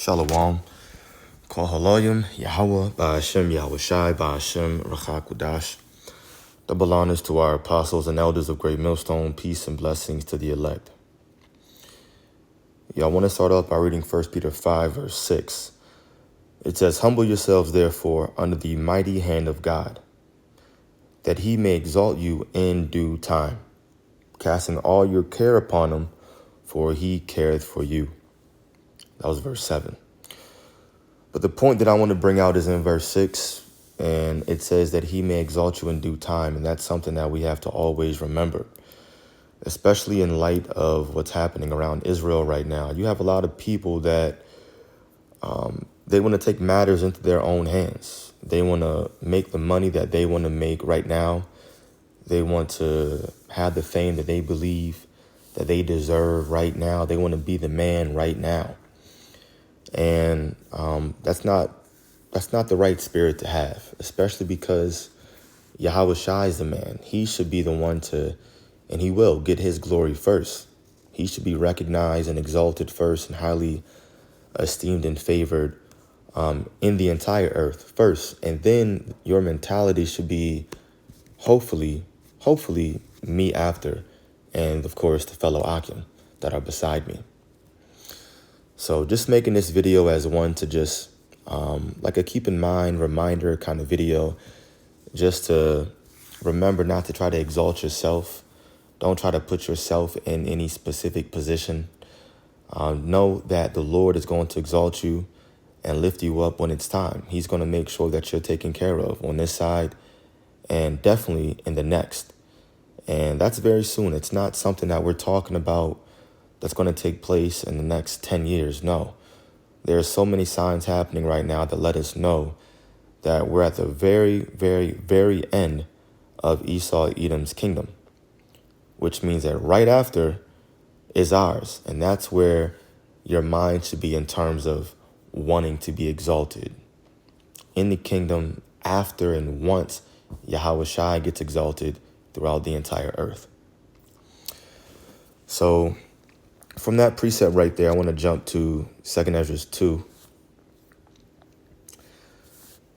Shalom. Kol Haloyim, Yahweh, Ba'ashem, Yahweh Shai, Ba'ashem, Rachakudash. Double honors to our apostles and elders of Great Millstone. Peace and blessings to the elect. I want to start off by reading 1 Peter 5, verse 6. It says, "Humble yourselves, therefore, under the mighty hand of God, that he may exalt you in due time, casting all your care upon him, for he careth for you." That was verse 7. But the point that I want to bring out is in verse 6, and it says that he may exalt you in due time, and that's something that we have to always remember, especially in light of what's happening around Israel right now. You have a lot of people that they want to take matters into their own hands. They want to make the money that they want to make right now. They want to have the fame that they believe that they deserve right now. They want to be the man right now. And that's not the right spirit to have, especially because Yahweh Shai is the man. He should be the one to, and he will get his glory first. He should be recognized and exalted first and highly esteemed and favored in the entire earth first. And then your mentality should be hopefully me after, and of course the fellow Akim that are beside me. So just making this video as one to just like a keep in mind reminder kind of video, just to remember not to try to exalt yourself. Don't try to put yourself in any specific position. Know that the Lord is going to exalt you and lift you up when it's time. He's going to make sure that you're taken care of on this side and definitely in the next. And that's very soon. It's not something that we're talking about that's going to take place in the next 10 years. No, there are so many signs happening right now that let us know that we're at the very, very, very end of Esau Edom's kingdom, which means that right after is ours. And that's where your mind should be in terms of wanting to be exalted in the kingdom after and once Yahweh Shai gets exalted throughout the entire earth. So from that precept right there, I want to jump to 2 Ezra 2. I'm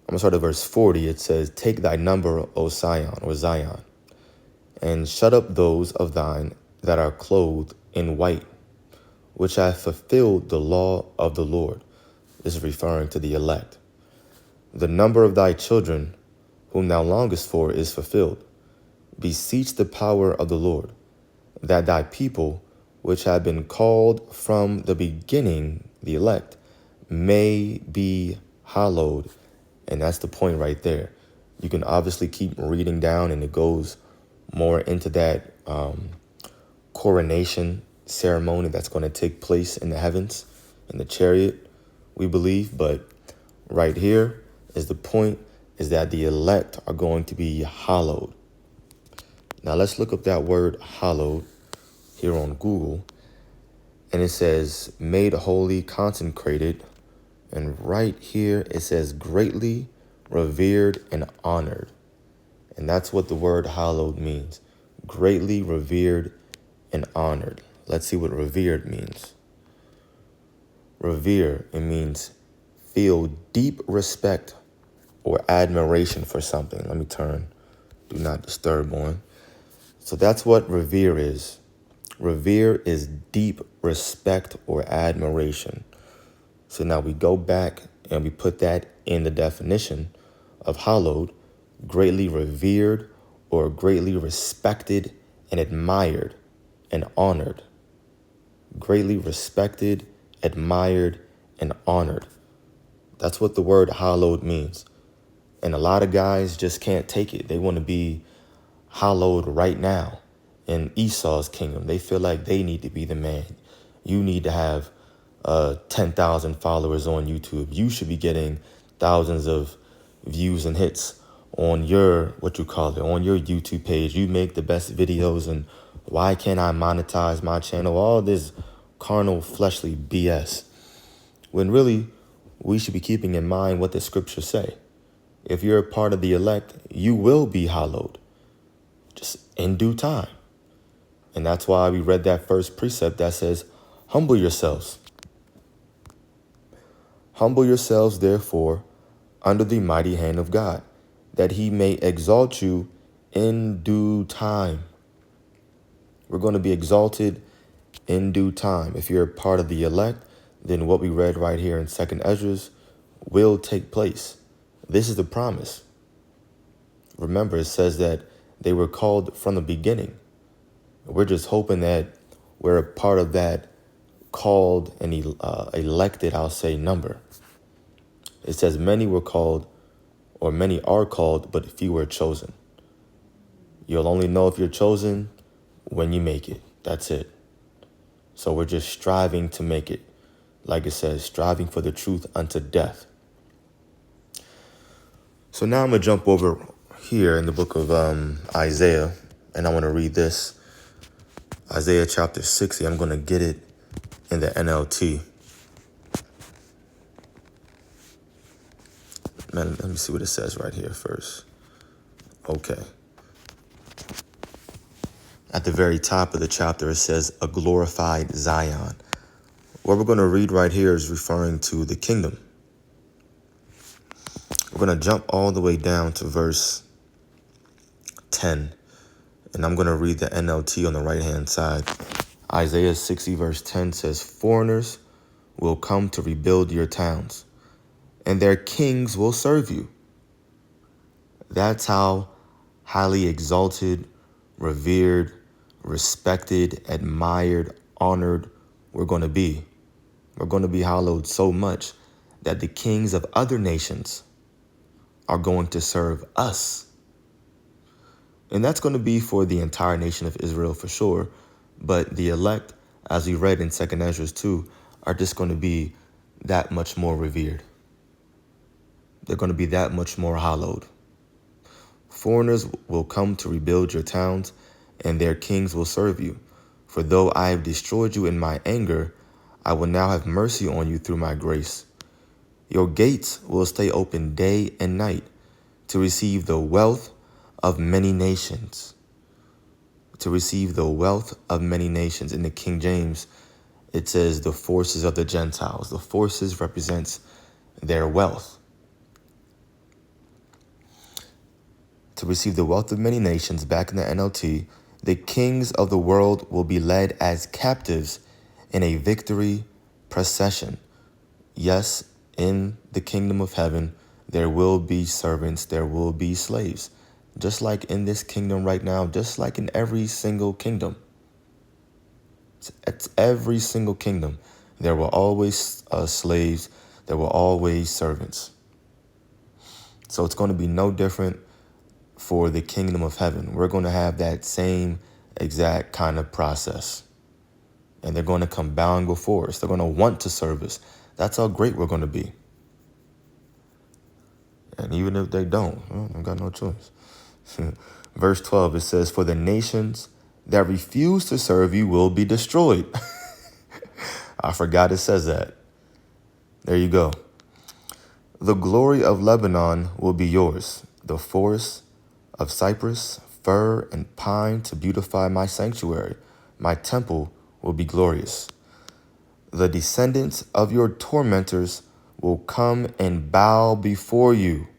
going to start at verse 40. It says, "Take thy number, O Zion, and shut up those of thine that are clothed in white, which have fulfilled the law of the Lord." This is referring to the elect. "The number of thy children, whom thou longest for, is fulfilled. Beseech the power of the Lord, that thy people, which have been called from the beginning, the elect, may be hallowed." And that's the point right there. You can obviously keep reading down, and it goes more into that coronation ceremony that's going to take place in the heavens, in the chariot, we believe. But right here is the point, is that the elect are going to be hallowed. Now let's look up that word hallowed here on Google. And it says made holy, consecrated. And right here it says greatly revered and honored. And that's what the word hallowed means. Greatly revered and honored. Let's see what revered means. Revere, it means feel deep respect or admiration for something. Let me turn do not disturb on. So that's what revere is. Revere is deep respect or admiration. So now we go back and we put that in the definition of hallowed: greatly revered or greatly respected and admired and honored. Greatly respected, admired, and honored. That's what the word hallowed means. And a lot of guys just can't take it. They want to be hallowed right now in Esau's kingdom. They feel like they need to be the man. You need to have 10,000 followers on YouTube. You should be getting thousands of views and hits on your, on your YouTube page. You make the best videos, and why can't I monetize my channel? All this carnal, fleshly BS. When really, we should be keeping in mind what the scriptures say. If you're a part of the elect, you will be hallowed, just in due time. And that's why we read that first precept that says, humble yourselves. Humble yourselves, therefore, under the mighty hand of God, that he may exalt you in due time. We're going to be exalted in due time. If you're a part of the elect, then what we read right here in 2nd Esdras will take place. This is the promise. Remember, it says that they were called from the beginning. We're just hoping that we're a part of that called and elected, I'll say, number. It says many were called, or many are called, but few were chosen. You'll only know if you're chosen when you make it. That's it. So we're just striving to make it. Like it says, striving for the truth unto death. So now I'm going to jump over here in the book of Isaiah, and I want to read this. Isaiah chapter 60. I'm going to get it in the NLT. Man, let me see what it says right here first. Okay. At the very top of the chapter, it says, a glorified Zion. What we're going to read right here is referring to the kingdom. We're going to jump all the way down to verse 10. And I'm going to read the NLT on the right-hand side. Isaiah 60 verse 10 says, foreigners will come to rebuild your towns, and their kings will serve you. That's how highly exalted, revered, respected, admired, honored we're going to be. We're going to be hallowed so much that the kings of other nations are going to serve us. And that's going to be for the entire nation of Israel for sure. But the elect, as we read in 2nd Esdras 2, are just going to be that much more revered. They're going to be that much more hallowed. Foreigners will come to rebuild your towns, and their kings will serve you. For though I have destroyed you in my anger, I will now have mercy on you through my grace. Your gates will stay open day and night to receive the wealth of many nations. To receive the wealth of many nations. In the King James, it says the forces of the Gentiles. The forces represents their wealth. To receive the wealth of many nations, back in the NLT, the kings of the world will be led as captives in a victory procession. Yes, in the kingdom of heaven, there will be servants, there will be slaves. Just like in this kingdom right now, just like in every single kingdom. It's every single kingdom. There were always slaves, there were always servants. So it's going to be no different for the kingdom of heaven. We're going to have that same exact kind of process. And they're going to come bowing before us. They're going to want to serve us. That's how great we're going to be. And even if they don't, well, I've got no choice. Verse 12, it says, for the nations that refuse to serve you will be destroyed. I forgot it says that. There you go. The glory of Lebanon will be yours, the forests of cypress, fir, and pine to beautify my sanctuary. My temple will be glorious. The descendants of your tormentors will come and bow before you.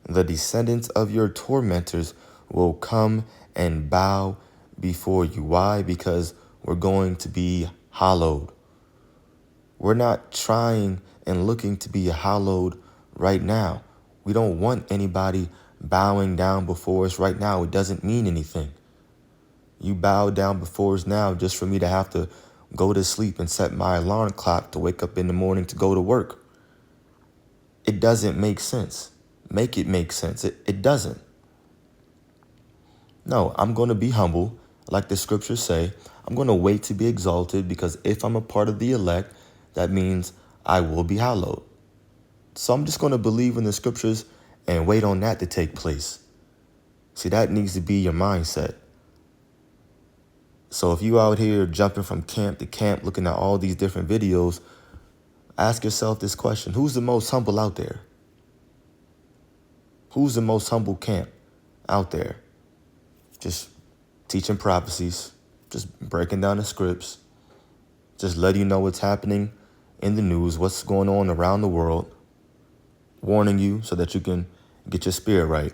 The descendants of your tormentors will come and bow before you. Why? Because we're going to be hallowed. We're not trying and looking to be hallowed right now. We don't want anybody bowing down before us right now. It doesn't mean anything. You bow down before us now just for me to have to go to sleep and set my alarm clock to wake up in the morning to go to work. It doesn't make sense. Make it make sense. It doesn't. No, I'm going to be humble, like the scriptures say. I'm going to wait to be exalted, because if I'm a part of the elect, that means I will be hallowed. So I'm just going to believe in the scriptures and wait on that to take place. See, that needs to be your mindset. So if you out here jumping from camp to camp, looking at all these different videos, ask yourself this question. Who's the most humble out there? Who's the most humble camp out there? Just teaching prophecies, just breaking down the scripts, just letting you know what's happening in the news what's going on around the world, warning you so that you can get your spirit right.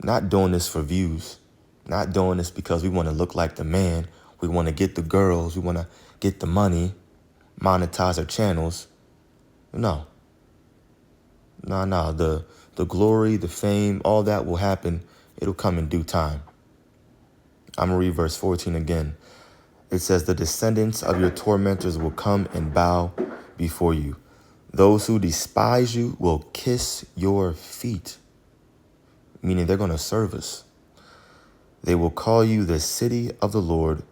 Not doing this for views. Not doing this because we want to look like the man. We want to get the girls. We want to get the money, monetize our channels. No. No. The glory, the fame, all that will happen. It'll come in due time. I'm going to read verse 14 again. It says, the descendants of your tormentors will come and bow before you. Those who despise you will kiss your feet, meaning they're going to serve us. They will call you the city of the Lord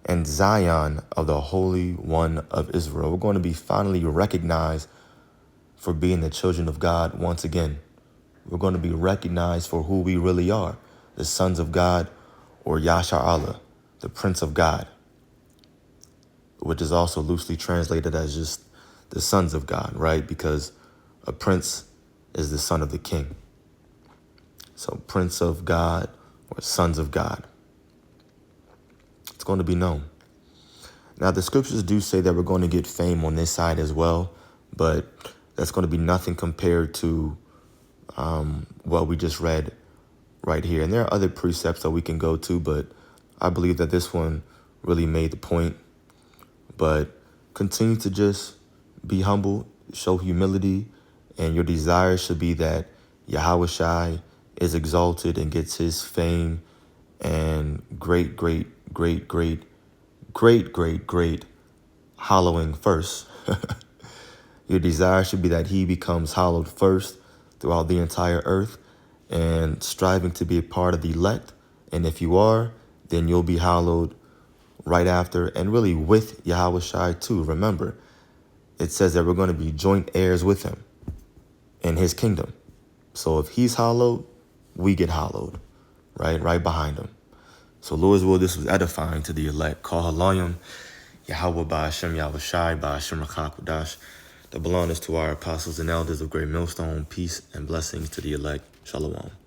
and Zion of the Holy One of Israel. We're going to be finally recognized for being the children of God once again. We're going to be recognized for who we really are, the sons of God, or Yasha Allah, the Prince of God, which is also loosely translated as just the sons of God, right? Because a prince is the son of the king. So Prince of God or sons of God. It's going to be known. Now, the scriptures do say that we're going to get fame on this side as well, but that's going to be nothing compared to what we just read right here. And there are other precepts that we can go to, but I believe that this one really made the point. But continue to just be humble, show humility, and your desire should be that Yahweh Shai is exalted and gets his fame and great hallowing first. Your desire should be that he becomes hallowed first throughout the entire earth and striving to be a part of the elect. And if you are, then you'll be hallowed right after and really with Yahweh Shai too. Remember, it says that we're going to be joint heirs with him in his kingdom. So if he's hallowed, we get hallowed, right behind him. So Lord's will, this was edifying to the elect. Call Halayim, Yahweh Ba'ashem Yahweh Shai Ba'ashem Rakakwadash. That belongs to our apostles and elders of Great Millstone. Peace and blessings to the elect. Shalom.